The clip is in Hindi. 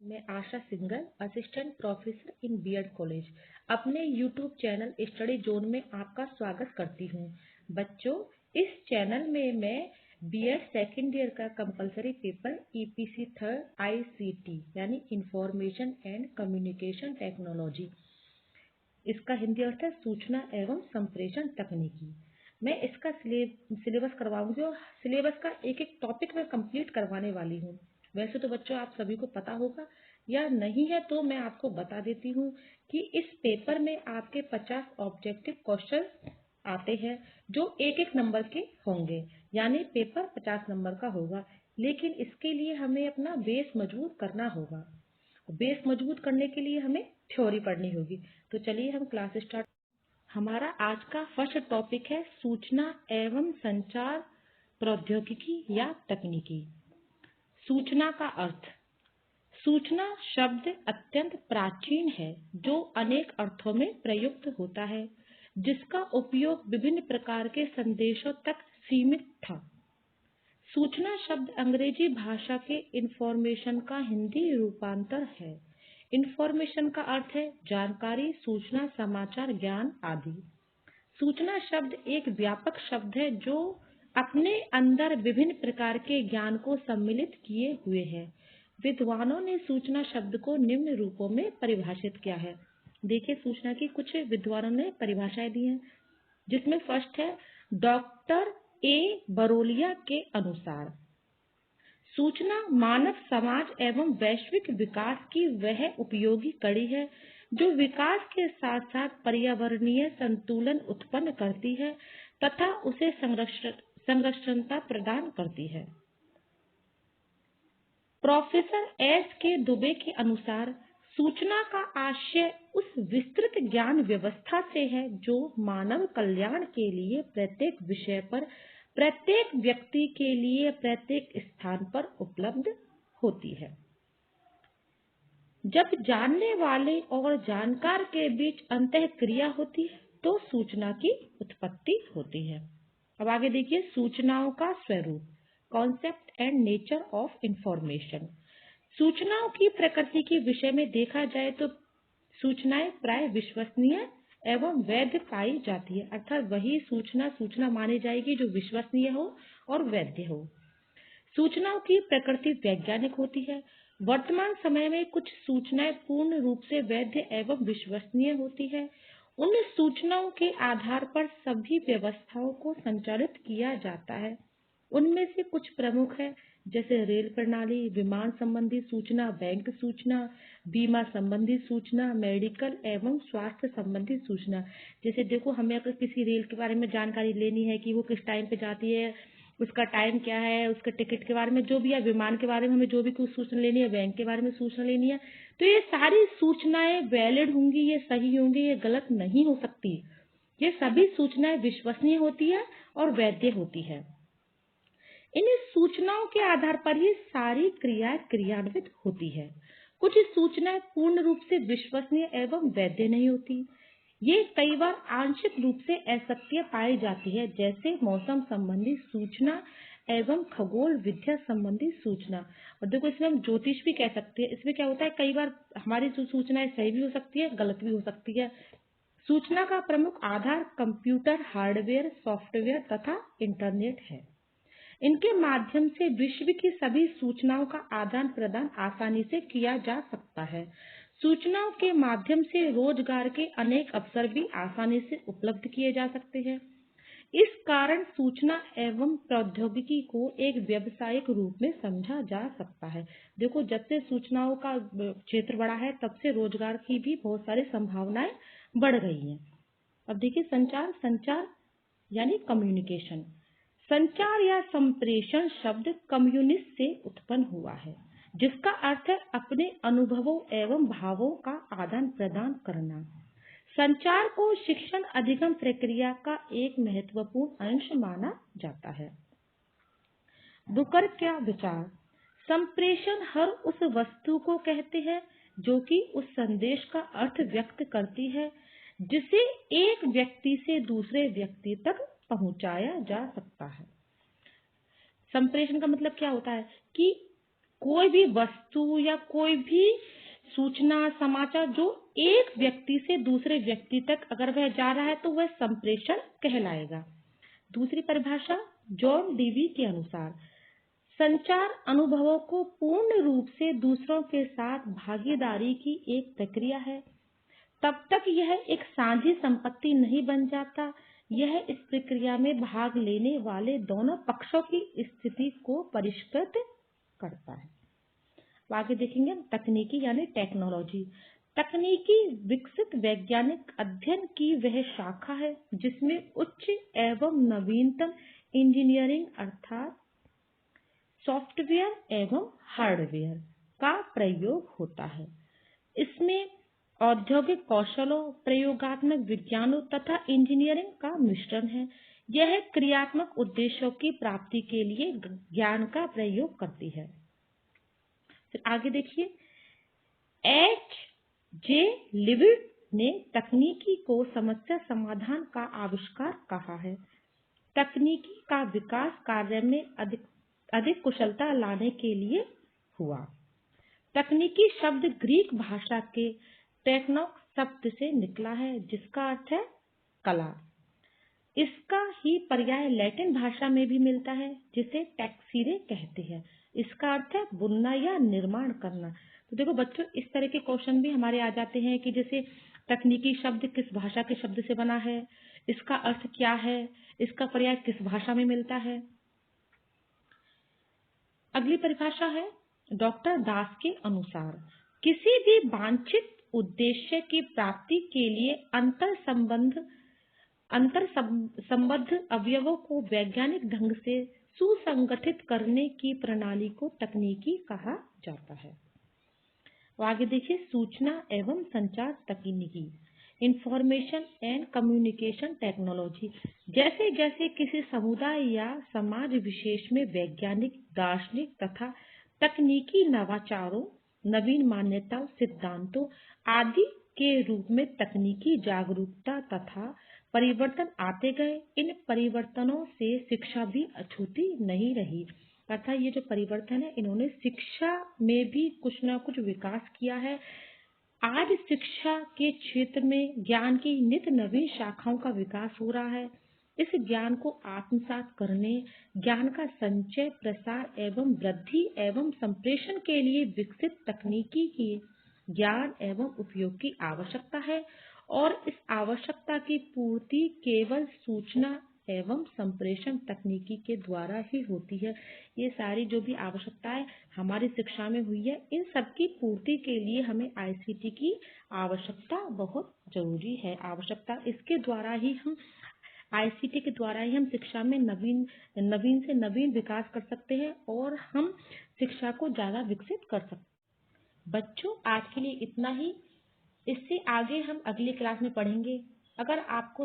मैं Asha Singhal, assistant professor in BEd college, अपने यूट्यूब चैनल स्टडी जोन में आपका स्वागत करती हूँ। बच्चों, इस चैनल में मैं बीएड सेकेंड ईयर का compulsory paper EPC third ICT यानी इंफॉर्मेशन एंड कम्युनिकेशन टेक्नोलॉजी, इसका हिंदी अर्थ है सूचना एवं संप्रेषण तकनीकी। मैं इसका सिलेबस करवाऊंगी और सिलेबस का एक एक टॉपिक मैं कंप्लीट करवाने वाली हूँ। वैसे तो बच्चों आप सभी को पता होगा या नहीं है तो मैं आपको बता देती हूँ कि इस पेपर में आपके 50 ऑब्जेक्टिव क्वेश्चन आते हैं जो एक एक नंबर के होंगे, यानी पेपर 50 नंबर का होगा। लेकिन इसके लिए हमें अपना बेस मजबूत करना होगा। बेस मजबूत करने के लिए हमें थ्योरी पढ़नी होगी। तो चलिए हम क्लास स्टार्ट। हमारा आज का फर्स्ट टॉपिक है सूचना एवं संचार प्रौद्योगिकी या तकनीकी। सूचना का अर्थ। सूचना शब्द अत्यंत प्राचीन है जो अनेक अर्थों में प्रयुक्त होता है, जिसका उपयोग विभिन्न प्रकार के संदेशों तक सीमित था। सूचना शब्द अंग्रेजी भाषा के इंफॉर्मेशन का हिंदी रूपांतर है। इंफॉर्मेशन का अर्थ है जानकारी, सूचना, समाचार, ज्ञान आदि। सूचना शब्द एक व्यापक शब्द है जो अपने अंदर विभिन्न प्रकार के ज्ञान को सम्मिलित किए हुए है। विद्वानों ने सूचना शब्द को निम्न रूपों में परिभाषित किया है। देखिए, सूचना की कुछ विद्वानों ने परिभाषाएं दी हैं, जिसमें फर्स्ट है डॉक्टर ए बरोलिया के अनुसार सूचना मानव समाज एवं वैश्विक विकास की वह उपयोगी कड़ी है जो विकास के साथ साथ पर्यावरणीय संतुलन उत्पन्न करती है तथा उसे संरक्षणता प्रदान करती है। प्रोफेसर एस के दुबे के अनुसार सूचना का आशय उस विस्तृत ज्ञान व्यवस्था से है जो मानव कल्याण के लिए प्रत्येक विषय पर, प्रत्येक व्यक्ति के लिए, प्रत्येक स्थान पर उपलब्ध होती है। जब जानने वाले और जानकार के बीच अंतःक्रिया होती है तो सूचना की उत्पत्ति होती है। अब आगे देखिए, सूचनाओं का स्वरूप, concept and nature of information. सूचनाओं की प्रकृति के विषय में देखा जाए तो सूचनाएं प्राय विश्वसनीय एवं वैध पाई जाती है, अर्थात वही सूचना मानी जाएगी जो विश्वसनीय हो और वैध हो। सूचनाओं की प्रकृति वैज्ञानिक होती है। वर्तमान समय में कुछ सूचनाएं पूर्ण रूप से वैध एवं विश्वसनीय होती है। उन सूचनाओं के आधार पर सभी व्यवस्थाओं को संचालित किया जाता है। उनमें से कुछ प्रमुख है, जैसे रेल प्रणाली, विमान संबंधी सूचना, बैंक सूचना, बीमा संबंधी सूचना, मेडिकल एवं स्वास्थ्य संबंधी सूचना। जैसे देखो, हमें अगर किसी रेल के बारे में जानकारी लेनी है कि वो किस टाइम पे जाती है, उसका टाइम क्या है, उसके टिकट के बारे में जो भी है, विमान के बारे में हमें जो भी कुछ सूचना लेनी है, बैंक के बारे में सूचना लेनी है, तो ये सारी सूचनाएं वैलिड होंगी, ये सही होंगी, ये गलत नहीं हो सकती। ये सभी सूचनाएं विश्वसनीय होती है और वैध होती है। इन सूचनाओं के आधार पर ही सारी क्रियाएं क्रियान्वित होती है। कुछ सूचनाएं पूर्ण रूप से विश्वसनीय एवं वैध नहीं होती। ये कई बार आंशिक रूप से असत्य पाई जाती है, जैसे मौसम संबंधी सूचना एवं खगोल विद्या संबंधी सूचना। और देखो, इसमें हम ज्योतिष भी कह सकते हैं। इसमें क्या होता है, कई बार हमारी जो सूचनाएं सही भी हो सकती है, गलत भी हो सकती है। सूचना का प्रमुख आधार कंप्यूटर, हार्डवेयर, सॉफ्टवेयर तथा इंटरनेट है। इनके माध्यम से विश्व की सभी सूचनाओं का आदान प्रदान आसानी से किया जा सकता है। सूचनाओं के माध्यम से रोजगार के अनेक अवसर भी आसानी से उपलब्ध किए जा सकते हैं। इस कारण सूचना एवं प्रौद्योगिकी को एक व्यावसायिक रूप में समझा जा सकता है। देखो, जब से सूचनाओं का क्षेत्र बढ़ा है तब से रोजगार की भी बहुत सारी संभावनाएं बढ़ गई हैं। अब देखिए, संचार यानी कम्युनिकेशन। संचार या संप्रेषण शब्द कम्युनिस्ट से उत्पन्न हुआ है, जिसका अर्थ है अपने अनुभवों एवं भावों का आदान प्रदान करना। संचार को शिक्षण अधिगम प्रक्रिया का एक महत्वपूर्ण अंश माना जाता है। बुकर क्या विचार। संप्रेषण हर उस वस्तु को कहते हैं जो कि उस संदेश का अर्थ व्यक्त करती है जिसे एक व्यक्ति से दूसरे व्यक्ति तक पहुंचाया जा सकता है। संप्रेषण का मतलब क्या होता है कि कोई भी वस्तु या कोई भी सूचना समाचार जो एक व्यक्ति से दूसरे व्यक्ति तक अगर वह जा रहा है तो वह संप्रेषण कहलाएगा। दूसरी परिभाषा जॉन डीवी के अनुसार संचार अनुभवों को पूर्ण रूप से दूसरों के साथ भागीदारी की एक प्रक्रिया है। तब तक यह एक साझी संपत्ति नहीं बन जाता। यह इस प्रक्रिया में भाग लेने वाले दोनों पक्षों की स्थिति को परिष्कृत करता है। आगे देखेंगे तकनीकी यानी टेक्नोलॉजी। तकनीकी विकसित वैज्ञानिक अध्ययन की वह शाखा है जिसमें उच्च एवं नवीनतम इंजीनियरिंग अर्थात सॉफ्टवेयर एवं हार्डवेयर का प्रयोग होता है। इसमें औद्योगिक कौशलों, प्रयोगात्मक विज्ञानों तथा इंजीनियरिंग का मिश्रण है। यह क्रियात्मक उद्देश्यों की प्राप्ति के लिए ज्ञान का प्रयोग करती है। फिर आगे देखिए, H.J. लिविड ने तकनीकी को समस्या समाधान का आविष्कार कहा है। तकनीकी का विकास कार्य में अधिक कुशलता लाने के लिए हुआ। तकनीकी शब्द ग्रीक भाषा के टेक्नोस शब्द से निकला है जिसका अर्थ है कला। इसका ही पर्याय लैटिन भाषा में भी मिलता है जिसे टेक्सीरे कहते हैं। इसका अर्थ है बुनना या निर्माण करना। तो देखो बच्चों, इस तरह के क्वेश्चन भी हमारे आ जाते हैं कि जैसे तकनीकी शब्द किस भाषा के शब्द से बना है, इसका अर्थ क्या है, इसका पर्याय किस भाषा में मिलता है। अगली परिभाषा है डॉक्टर दास के अनुसार किसी भी वांछित उद्देश्य की प्राप्ति के लिए अंतर संबद्ध अवयवों को वैज्ञानिक ढंग से सुसंगठित करने की प्रणाली को तकनीकी कहा जाता है। आगे देखिए, सूचना एवं संचार तकनीकी, इंफॉर्मेशन एंड कम्युनिकेशन टेक्नोलॉजी। जैसे जैसे किसी समुदाय या समाज विशेष में वैज्ञानिक, दार्शनिक तथा तकनीकी नवाचारों, नवीन मान्यताओं, सिद्धांतों आदि के रूप में तकनीकी जागरूकता तथा परिवर्तन आते गए, इन परिवर्तनों से शिक्षा भी अछूती नहीं रही। अर्थात ये जो परिवर्तन है, इन्होंने शिक्षा में भी कुछ ना कुछ विकास किया है। आज शिक्षा के क्षेत्र में ज्ञान की नित्य नवीन शाखाओं का विकास हो रहा है। इस ज्ञान को आत्मसात करने, ज्ञान का संचय, प्रसार एवं वृद्धि एवं संप्रेषण के लिए विकसित तकनीकी की ज्ञान एवं उपयोग की आवश्यकता है और इस आवश्यकता की पूर्ति केवल सूचना एवं संप्रेषण तकनीकी के द्वारा ही होती है। ये सारी जो भी आवश्यकताएं हमारी शिक्षा में हुई है, इन सब की पूर्ति के लिए हमें आईसीटी की आवश्यकता बहुत जरूरी है। आवश्यकता इसके द्वारा ही हम आईसीटी के द्वारा ही हम शिक्षा में नवीन से नवीन विकास कर सकते हैं और हम शिक्षा को ज्यादा विकसित कर सकते हैं। बच्चों, आज के लिए इतना ही। इससे आगे हम अगली क्लास में पढ़ेंगे। अगर आपको